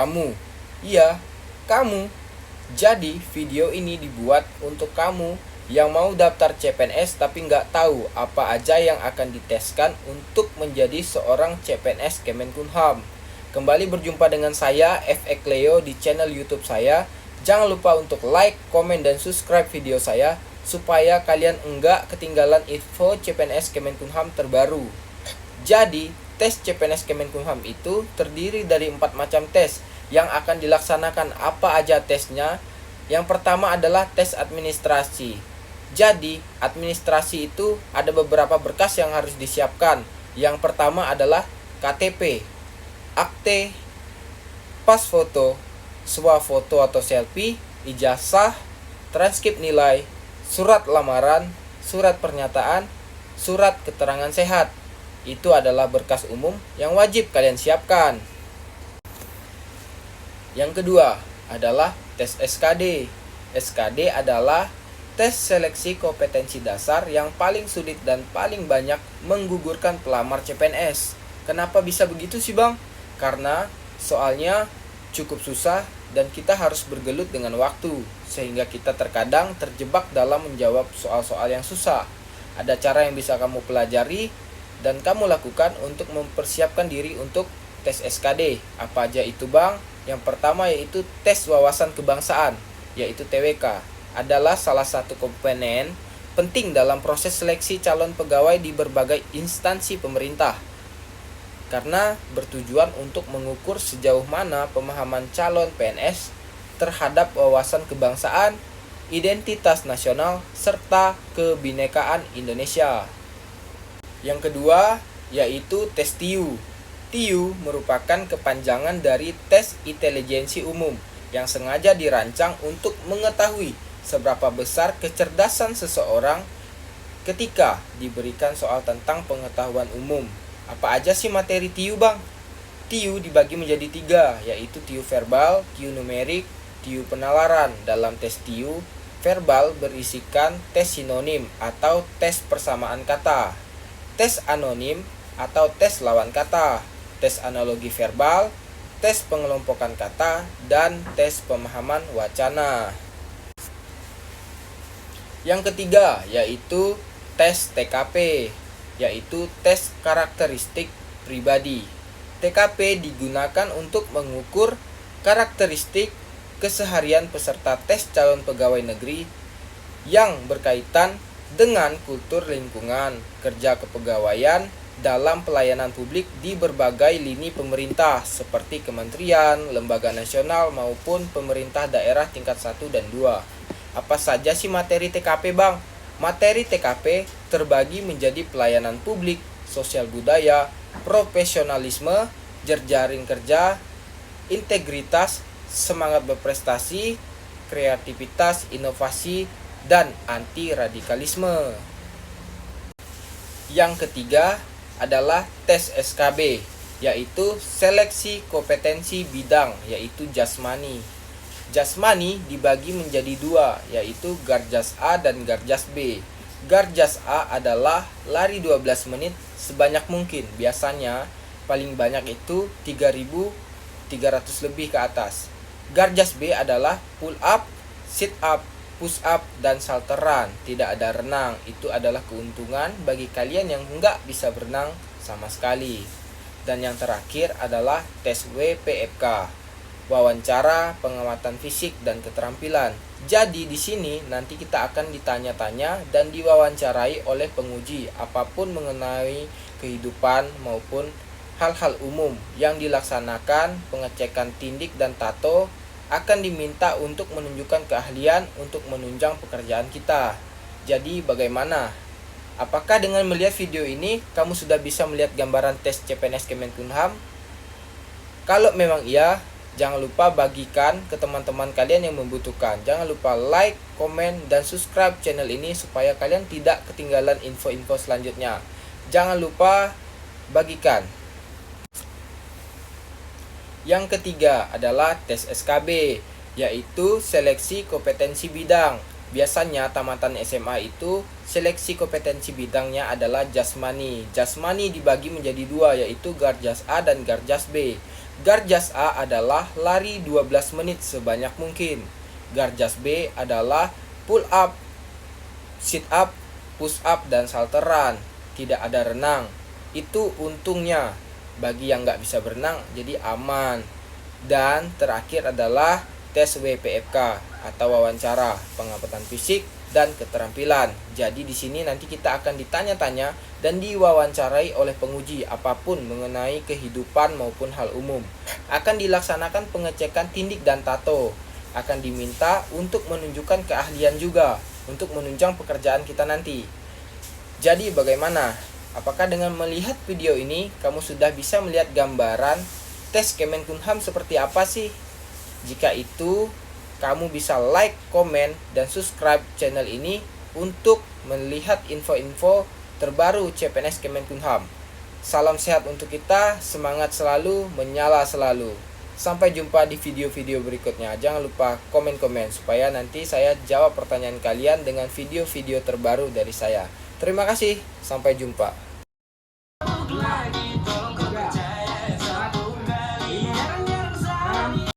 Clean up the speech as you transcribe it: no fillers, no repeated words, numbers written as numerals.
kamu. Iya, kamu. Jadi video ini dibuat untuk kamu yang mau daftar CPNS tapi nggak tahu apa aja yang akan diteskan untuk menjadi seorang CPNS Kemenkumham. Kembali berjumpa dengan saya, FX Leo, di channel YouTube saya. Jangan lupa untuk like, komen, dan subscribe video saya supaya kalian enggak ketinggalan info CPNS Kemenkumham terbaru. Jadi, tes CPNS Kemenkumham itu terdiri dari 4 macam tes yang akan dilaksanakan. Apa aja tesnya? Yang pertama adalah tes administrasi. Jadi, administrasi itu ada beberapa berkas yang harus disiapkan. Yang pertama adalah KTP, akte, pas foto, swafoto atau selfie, ijazah, transkrip nilai, surat lamaran, surat pernyataan, surat keterangan sehat. Itu adalah berkas umum yang wajib kalian siapkan. Yang kedua adalah tes SKD. SKD adalah tes seleksi kompetensi dasar yang paling sulit dan paling banyak menggugurkan pelamar CPNS. Kenapa bisa begitu sih Bang? Karena soalnya cukup susah dan kita harus bergelut dengan waktu, sehingga kita terkadang terjebak dalam menjawab soal-soal yang susah. Ada cara yang bisa kamu pelajari dan kamu lakukan untuk mempersiapkan diri untuk tes SKD. Apa aja itu Bang? Yang pertama yaitu tes wawasan kebangsaan, yaitu TWK. Adalah salah satu komponen penting dalam proses seleksi calon pegawai di berbagai instansi pemerintah, karena bertujuan untuk mengukur sejauh mana pemahaman calon PNS terhadap wawasan kebangsaan, identitas nasional, serta kebinekaan Indonesia. Yang kedua yaitu tes TIU. TIU merupakan kepanjangan dari tes intelijensi umum yang sengaja dirancang untuk mengetahui seberapa besar kecerdasan seseorang ketika diberikan soal tentang pengetahuan umum. Apa aja sih materi TIU Bang? TIU dibagi menjadi 3, yaitu TIU verbal, TIU numerik, TIU penalaran. Dalam tes TIU, verbal berisikan tes sinonim atau tes persamaan kata, tes anonim atau tes lawan kata, tes analogi verbal, tes pengelompokan kata, dan tes pemahaman wacana. Yang ketiga yaitu tes TKP, yaitu tes karakteristik pribadi. TKP digunakan untuk mengukur karakteristik keseharian peserta tes calon pegawai negeri yang berkaitan dengan kultur lingkungan kerja kepegawaian dalam pelayanan publik di berbagai lini pemerintah seperti kementerian, lembaga nasional maupun pemerintah daerah tingkat 1 dan 2. Apa saja sih materi TKP Bang? Materi TKP terbagi menjadi pelayanan publik, sosial budaya, profesionalisme, jejaring kerja, integritas, semangat berprestasi, kreativitas, inovasi, dan anti radikalisme. Yang ketiga adalah tes SKB, yaitu seleksi kompetensi bidang, yaitu jasmani. Jasmani dibagi menjadi 2, yaitu Garjas A dan Garjas B. Garjas A adalah lari 12 menit sebanyak mungkin. Biasanya paling banyak itu 3.300 lebih ke atas. Garjas B adalah pull up, sit up, push up, dan salteran. Tidak ada renang. Itu adalah keuntungan bagi kalian yang enggak bisa berenang sama sekali. Dan yang terakhir adalah tes WPFK, wawancara pengamatan fisik dan keterampilan. Jadi di sini nanti kita akan ditanya-tanya dan diwawancarai oleh penguji apapun mengenai kehidupan maupun hal-hal umum yang dilaksanakan. Pengecekan tindik dan tato akan diminta untuk menunjukkan keahlian untuk menunjang pekerjaan kita. Jadi bagaimana? Apakah dengan melihat video ini kamu sudah bisa melihat gambaran tes CPNS Kemenkumham? Kalau memang iya, jangan lupa bagikan ke teman-teman kalian yang membutuhkan. Jangan lupa like, komen, dan subscribe channel ini supaya kalian tidak ketinggalan info-info selanjutnya. Jangan lupa bagikan. Yang ketiga adalah tes SKB, yaitu seleksi kompetensi bidang. Biasanya tamatan SMA itu seleksi kompetensi bidangnya adalah jasmani. Jasmani dibagi menjadi 2, yaitu Garjas A dan Garjas B. Garjas A adalah lari 12 menit sebanyak mungkin. Garjas B adalah pull up, sit up, push up, dan salteran. Tidak ada renang. Itu untungnya. Bagi yang nggak bisa berenang, jadi aman. Dan terakhir adalah tes WPFK atau wawancara pengamatan fisik dan keterampilan. Jadi di sini nanti kita akan ditanya-tanya dan diwawancarai oleh penguji apapun mengenai kehidupan maupun hal umum. Akan dilaksanakan pengecekan tindik dan tato. Akan diminta untuk menunjukkan keahlian juga untuk menunjang pekerjaan kita nanti. Jadi bagaimana? Apakah dengan melihat video ini kamu sudah bisa melihat gambaran tes Kemenkumham seperti apa sih? Jika itu, kamu bisa like, komen, dan subscribe channel ini untuk melihat info-info terbaru CPNS Kemenkumham. Salam sehat untuk kita, semangat selalu, menyala selalu. Sampai jumpa di video-video berikutnya. Jangan lupa komen-komen supaya nanti saya jawab pertanyaan kalian dengan video-video terbaru dari saya. Terima kasih, sampai jumpa.